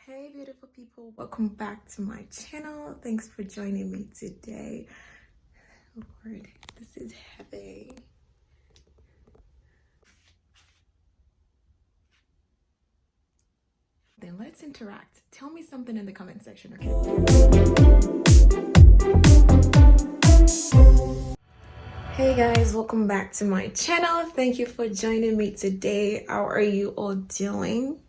Hey beautiful people, welcome back to my channel. Thanks for joining me today. Oh Lord, this is heavy. Then let's interact. Tell me something in the comment section, okay? Hey guys, welcome back to my channel. Thank you for joining me today. How are you all doing?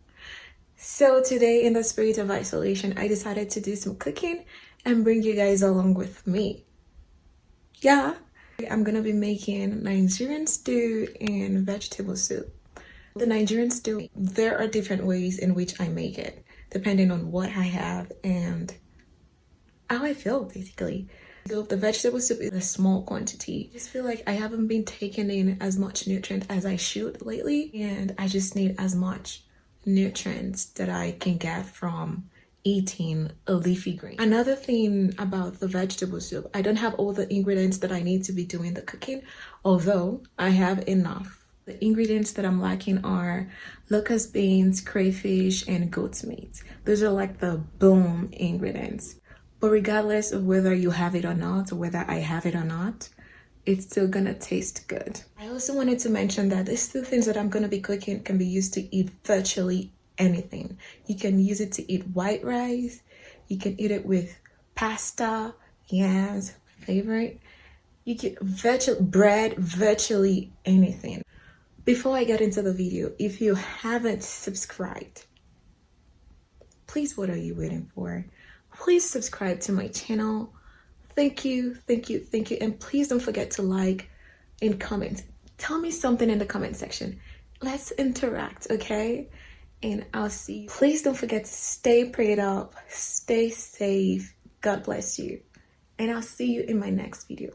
So today, in the spirit of isolation, I decided to do some cooking and bring you guys along with me. Yeah, I'm gonna be making Nigerian stew and vegetable soup. The Nigerian stew, there are different ways in which I make it, depending on what I have and how I feel, basically. So the vegetable soup is a small quantity. I just feel like I haven't been taking in as much nutrient as I should lately, and I just need as much nutrients that I can get from eating a leafy green. Another thing about the vegetable soup, I don't have all the ingredients that I need to be doing the cooking, although I have enough. The ingredients that I'm lacking are locust beans, crayfish, and goat's meat. Those are like the boom ingredients. But regardless of whether you have it or not, or whether I have it or not, it's still gonna taste good. I also wanted to mention that these two things that I'm gonna be cooking can be used to eat virtually anything. You can use it to eat white rice, you can eat it with pasta, yams, my favorite. You can bread, virtually anything. Before I get into the video, if you haven't subscribed, please, what are you waiting for? Please subscribe to my channel. Thank you, thank you, thank you. And please don't forget to like and comment. Tell me something in the comment section. Let's interact, okay? And I'll see you. Please don't forget to stay prayed up, stay safe. God bless you. And I'll see you in my next video.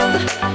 world.